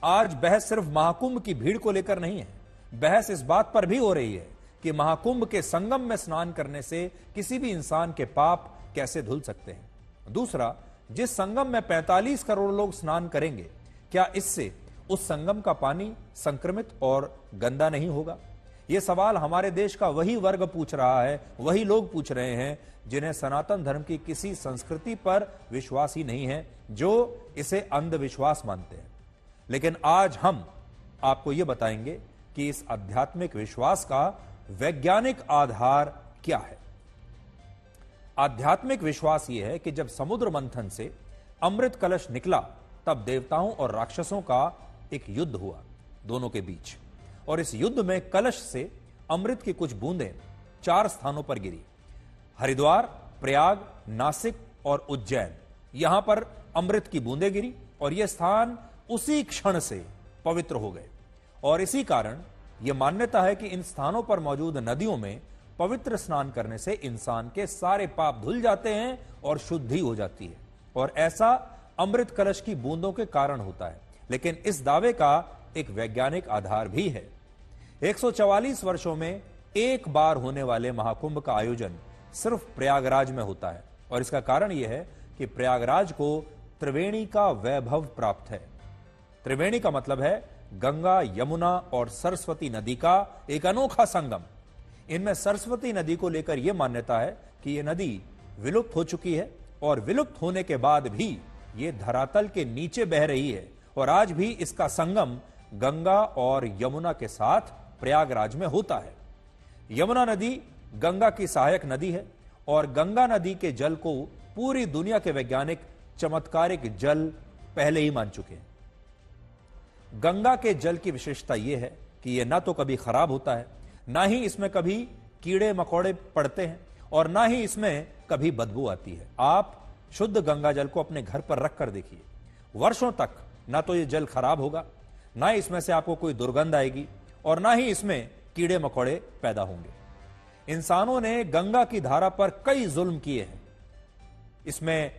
आज बहस सिर्फ महाकुंभ की भीड़ को लेकर नहीं है, बहस इस बात पर भी हो रही है कि महाकुंभ के संगम में स्नान करने से किसी भी इंसान के पाप कैसे धुल सकते हैं। दूसरा, जिस संगम में 45 करोड़ लोग स्नान करेंगे, क्या इससे उस संगम का पानी संक्रमित और गंदा नहीं होगा? यह सवाल हमारे देश का वही वर्ग पूछ रहा है, वही लोग पूछ रहे हैं जिन्हें सनातन धर्म की किसी संस्कृति पर विश्वास ही नहीं है, जो इसे अंधविश्वास मानते हैं। लेकिन आज हम आपको यह बताएंगे कि इस आध्यात्मिक विश्वास का वैज्ञानिक आधार क्या है। आध्यात्मिक विश्वास यह है कि जब समुद्र मंथन से अमृत कलश निकला, तब देवताओं और राक्षसों का एक युद्ध हुआ दोनों के बीच, और इस युद्ध में कलश से अमृत की कुछ बूंदें 4 स्थानों पर गिरी। हरिद्वार, प्रयाग, नासिक और उज्जैन, यहां पर अमृत की बूंदें गिरी और यह स्थान उसी क्षण से पवित्र हो गए। और इसी कारण यह मान्यता है कि इन स्थानों पर मौजूद नदियों में पवित्र स्नान करने से इंसान के सारे पाप धुल जाते हैं और शुद्धि हो जाती है, और ऐसा अमृत कलश की बूंदों के कारण होता है। लेकिन इस दावे का एक वैज्ञानिक आधार भी है। 144 वर्षों में एक बार होने वाले महाकुंभ का आयोजन सिर्फ प्रयागराज में होता है, और इसका कारण यह है कि प्रयागराज को त्रिवेणी का वैभव प्राप्त है। त्रिवेणी का मतलब है गंगा, यमुना और सरस्वती नदी का एक अनोखा संगम। इनमें सरस्वती नदी को लेकर यह मान्यता है कि यह नदी विलुप्त हो चुकी है, और विलुप्त होने के बाद भी यह धरातल के नीचे बह रही है, और आज भी इसका संगम गंगा और यमुना के साथ प्रयागराज में होता है। यमुना नदी गंगा की सहायक नदी है, और गंगा नदी के जल को पूरी दुनिया के वैज्ञानिक चमत्कारिक जल पहले ही मान चुके हैं। गंगा के जल की विशेषता यह है कि यह ना तो कभी खराब होता है, ना ही इसमें कभी कीड़े मकोड़े पड़ते हैं, और ना ही इसमें कभी बदबू आती है। आप शुद्ध गंगा जल को अपने घर पर रख कर देखिए, वर्षों तक ना तो यह जल खराब होगा, ना ही इसमें से आपको कोई दुर्गंध आएगी, और ना ही इसमें कीड़े मकोड़े पैदा होंगे। इंसानों ने गंगा की धारा पर कई जुल्म किए हैं। इसमें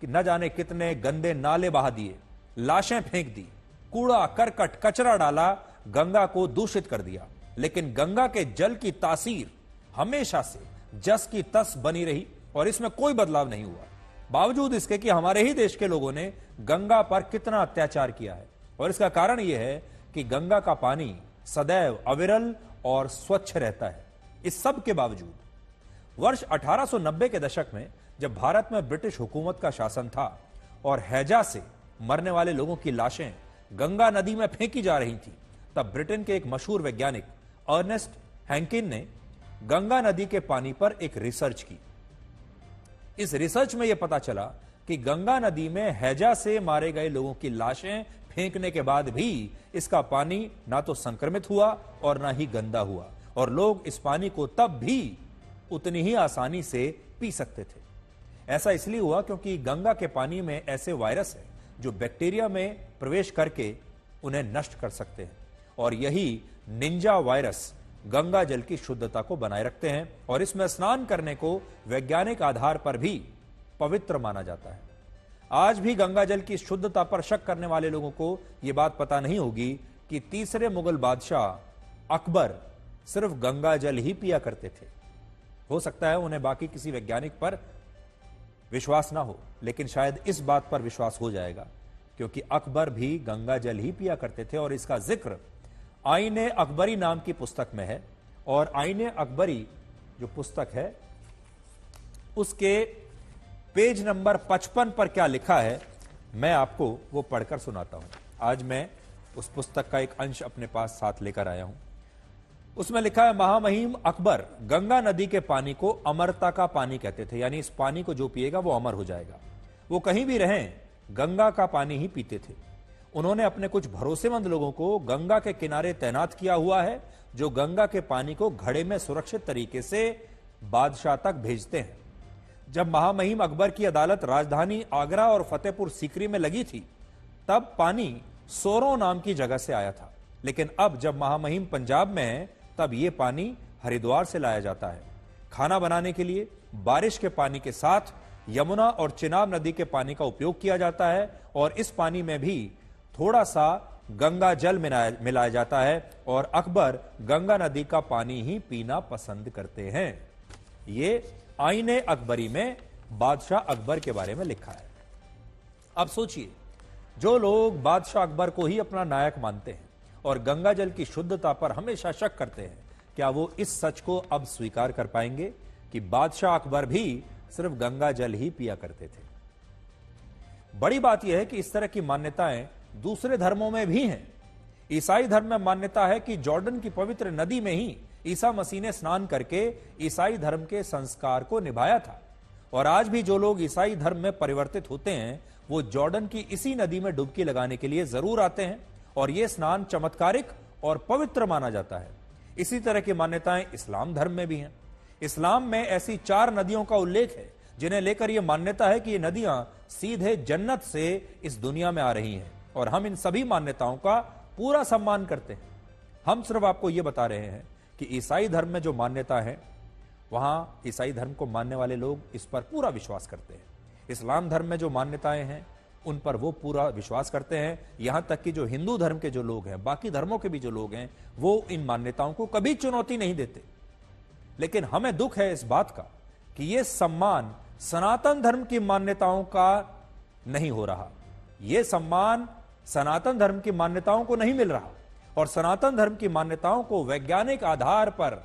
न जाने कितने गंदे नाले बहा दिए, लाशें फेंक दी, कूड़ा करकट कचरा डाला, गंगा को दूषित कर दिया। लेकिन गंगा के जल की तासीर हमेशा से जस की तस बनी रही, और इसमें कोई बदलाव नहीं हुआ, बावजूद इसके कि हमारे ही देश के लोगों ने गंगा पर कितना अत्याचार किया है। और इसका कारण यह है कि गंगा का पानी सदैव अविरल और स्वच्छ रहता है। इस सब के बावजूद वर्ष 1890 के दशक में, जब भारत में ब्रिटिश हुकूमत का शासन था और हैजा से मरने वाले लोगों की लाशें गंगा नदी में फेंकी जा रही थी, तब ब्रिटेन के एक मशहूर वैज्ञानिक अर्नेस्ट हैंकिन ने गंगा नदी के पानी पर एक रिसर्च की। इस रिसर्च में यह पता चला कि गंगा नदी में हैजा से मारे गए लोगों की लाशें फेंकने के बाद भी इसका पानी ना तो संक्रमित हुआ और ना ही गंदा हुआ, और लोग इस पानी को तब भी उतनी ही आसानी से पी सकते थे। ऐसा इसलिए हुआ क्योंकि गंगा के पानी में ऐसे वायरस हैं जो बैक्टीरिया में प्रवेश करके उन्हें नष्ट कर सकते हैं, और यही निंजा वायरस गंगा जल की शुद्धता को बनाए रखते हैं, और इसमें स्नान करने को वैज्ञानिक आधार पर भी पवित्र माना जाता है। आज भी गंगा जल की शुद्धता पर शक करने वाले लोगों को यह बात पता नहीं होगी कि तीसरे मुगल बादशाह अकबर सिर्फ गंगा जल ही पिया करते थे। हो सकता है उन्हें बाकी किसी वैज्ञानिक पर विश्वास ना हो, लेकिन शायद इस बात पर विश्वास हो जाएगा क्योंकि अकबर भी गंगा जल ही पिया करते थे, और इसका जिक्र आईने अकबरी नाम की पुस्तक में है। और आईने अकबरी जो पुस्तक है उसके पेज नंबर 55 पर क्या लिखा है, मैं आपको वो पढ़कर सुनाता हूं। आज मैं उस पुस्तक का एक अंश अपने पास साथ लेकर आया हूं। उसमें लिखा है, महामहिम अकबर गंगा नदी के पानी को अमरता का पानी कहते थे, यानी इस पानी को जो पिएगा वो अमर हो जाएगा। वो कहीं भी रहें गंगा का पानी ही पीते थे। उन्होंने अपने कुछ भरोसेमंद लोगों को गंगा के किनारे तैनात किया हुआ है, जो गंगा के पानी को घड़े में सुरक्षित तरीके से बादशाह तक भेजते हैं। जब महामहिम अकबर की अदालत राजधानी आगरा और फतेहपुर सीकरी में लगी थी, तब पानी सोरों नाम की जगह से आया था, लेकिन अब जब महामहिम पंजाब में है, तब यह पानी हरिद्वार से लाया जाता है। खाना बनाने के लिए बारिश के पानी के साथ यमुना और चिनाब नदी के पानी का उपयोग किया जाता है, और इस पानी में भी थोड़ा सा गंगा जल मिलाया जाता है और अकबर गंगा नदी का पानी ही पीना पसंद करते हैं। ये आईने अकबरी में बादशाह अकबर के बारे में लिखा है। अब सोचिए, जो लोग बादशाह अकबर को ही अपना नायक मानते हैं और गंगा जल की शुद्धता पर हमेशा शक करते हैं, क्या वो इस सच को अब स्वीकार कर पाएंगे कि बादशाह अकबर भी सिर्फ गंगा जल ही पिया करते थे? बड़ी बात यह है कि इस तरह की मान्यताएं दूसरे धर्मों में भी हैं। ईसाई धर्म में मान्यता है कि जॉर्डन की पवित्र नदी में ही ईसा मसीह ने स्नान करके ईसाई धर्म के संस्कार को निभाया था। और आज भी जो लोग ईसाई धर्म में परिवर्तित होते हैं वो जॉर्डन की इसी नदी में डुबकी लगाने के लिए जरूर आते हैं और यह स्नान चमत्कारिक और पवित्र माना जाता है। इसी तरह की मान्यताएं इस्लाम धर्म में भी हैं। इस्लाम में ऐसी 4 नदियों का उल्लेख है जिन्हें लेकर यह मान्यता है कि ये नदियां सीधे जन्नत से इस दुनिया में आ रही हैं और हम इन सभी मान्यताओं का पूरा सम्मान करते हैं। हम सिर्फ आपको यह बता रहे हैं कि ईसाई धर्म में जो मान्यता है वहां ईसाई धर्म को मानने वाले लोग इस पर पूरा विश्वास करते हैं। इस्लाम धर्म में जो मान्यताएं हैं उन पर वो पूरा विश्वास करते हैं। यहां तक कि जो हिंदू धर्म के जो लोग हैं, बाकी धर्मों के भी जो लोग हैं, वो इन मान्यताओं को कभी चुनौती नहीं देते। लेकिन हमें दुख है इस बात का कि यह सम्मान सनातन धर्म की मान्यताओं का नहीं हो रहा। यह सम्मान सनातन धर्म की मान्यताओं को नहीं मिल रहा और सनातन धर्म की मान्यताओं को वैज्ञानिक आधार पर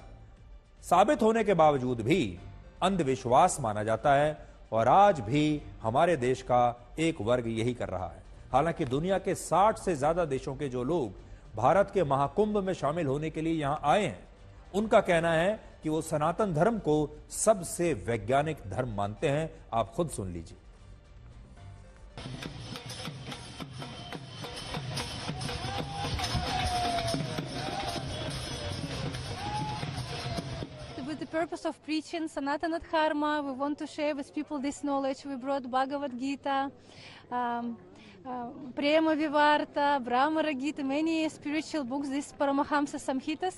साबित होने के बावजूद भी अंधविश्वास माना जाता है और आज भी हमारे देश का एक वर्ग यही कर रहा है। हालांकि दुनिया के 60 से ज्यादा देशों के जो लोग भारत के महाकुंभ में शामिल होने के लिए यहां आए हैं, उनका कहना है कि वो सनातन धर्म को सबसे वैज्ञानिक धर्म मानते हैं। आप खुद सुन लीजिए। With the purpose of preaching Sanatana Dharma, we want to share with people this knowledge. We brought Bhagavad Gita, Prema Vivarta, Brahmara Gita, many spiritual books, these Paramahamsa Samhitas.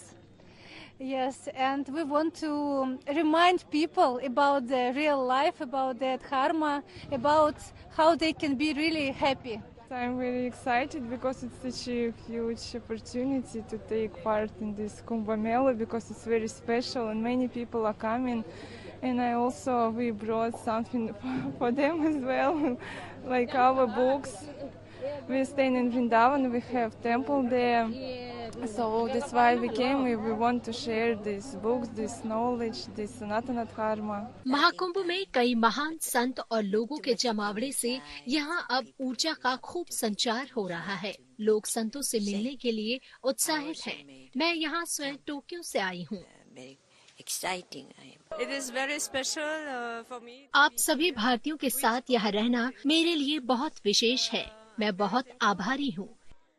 Yes, and we want to remind people about the real life, about the dharma, about how they can be really happy. I'm very excited because it's such a huge opportunity to take part in this Kumbh Mela because it's very special and many people are coming. And we brought something for them as well, like our books. We're staying in Vrindavan, we have temple there. So that's why we came. We want to share these books, this knowledge, this Sanatana Dharma. Mahakumbh में कई महान संत और लोगों के जमावड़े से यहाँ अब ऊर्जा का खूब संचार हो रहा है। लोग संतों से मिलने के लिए उत्साहित हैं। मैं यहाँ स्वयं टोक्यो से आई हूँ। It is very special for me. आप सभी भारतीयों के साथ यहाँ रहना मेरे लिए बहुत विशेष है। मैं बहुत आभारी हूँ।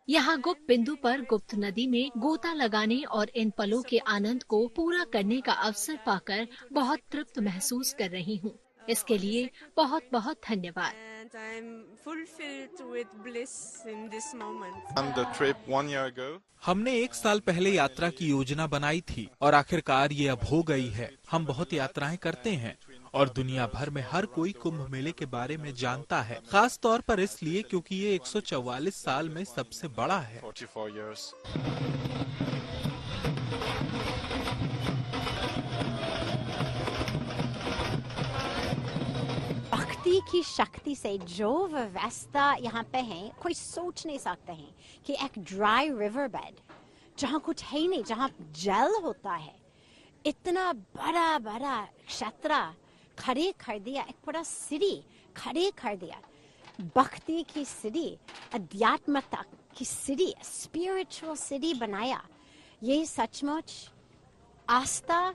यहाँ गुप्त बिंदु पर गुप्त नदी में गोता लगाने और इन पलों के आनंद को पूरा करने का अवसर पाकर बहुत तृप्त महसूस कर रही हूँ। इसके लिए बहुत बहुत धन्यवाद। And I'm fulfilled with bliss in this moment. On the trip 1 year ago. हमने 1 साल पहले यात्रा की योजना बनाई थी और आखिरकार ये अब हो गई है। हम बहुत यात्राएं करते हैं और दुनिया भर में हर कोई कुंभ मेले के बारे में जानता है, खास तौर पर इसलिए क्योंकि ये 144 साल में सबसे बड़ा है। 44 years. भक्ति की शक्ति से जो व्यवस्था यहाँ पे है, कोई सोच नहीं सकते हैं कि एक ड्राई रिवर बेड जहाँ कुछ है नहीं, जहाँ जल होता है, इतना बड़ा बड़ा क्षेत्र खड़े कर दिया, एक पूरा सिटी खड़े कर दिया। भक्ति की सिटी, अध्यात्मता की सिटी, स्पिरिचुअल सिटी बनाया। ये सचमुच आस्था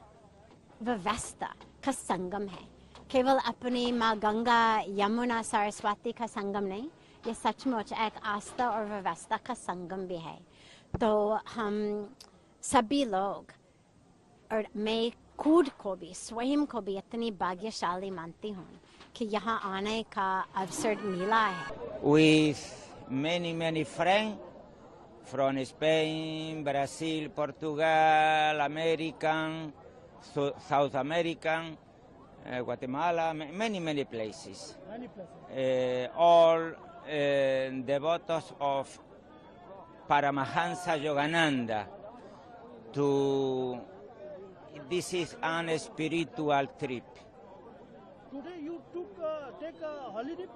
व्यवस्था का संगम है। केवल अपनी माँ गंगा, यमुना, सरस्वती का संगम नहीं, ये सचमुच एक आस्था और व्यवस्था का संगम भी है। तो हम सभी लोग और मैं खुद को भी, स्वयं को भी इतनी भाग्यशाली मानती हूँ कि यहाँ आने का अवसर मिला है। With many friends from Spain, Brazil, Portugal, American, South American, Guatemala, many places. All devotees of Paramahansa Yogananda to. This is an spiritual trip. Today you take a holiday?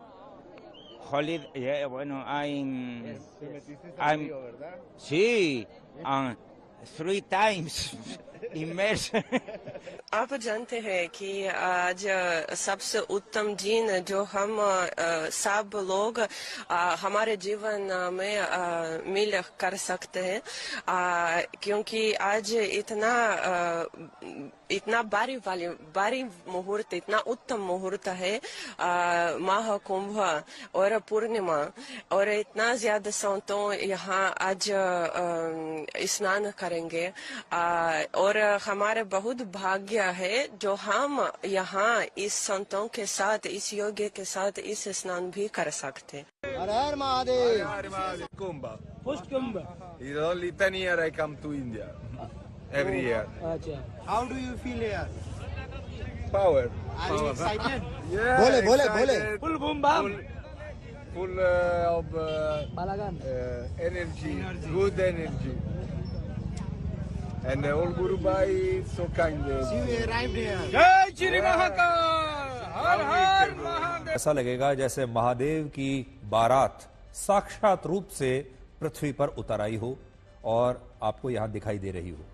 Holiday, yeah, bueno, I'm, sí, 3 times immersed. आप जानते हैं कि आज सबसे उत्तम दिन जो हम सब लोग हमारे जीवन में मिल कर सकते हैं, क्योंकि आज इतना बारी मुहूर्त, इतना उत्तम मुहूर्त है, महाकुंभ और पूर्णिमा, और इतना ज्यादा संतों यहाँ आज स्नान करेंगे, और हमारे बहुत भाग्य है जो हम यहाँ इस संतों के साथ, इस योग्य के साथ इस स्नान भी कर सकते। हर हर Mahadev. Kumbh. First Kumbh. It's only 10 years I come to India. Every year. How do you feel here? Power. Are you excited? Yeah, Bole. excited. Full boom bam. Full of energy, good energy. And all Guru Bhai is so kind. You arrived here. Jai Shri Mahakal. Har Har Mahadev. ऐसा लगेगा जैसे महादेव की बारात साक्षात रूप से पृथ्वी पर उतर आई हो और आपको यहां दिखाई दे रही हो।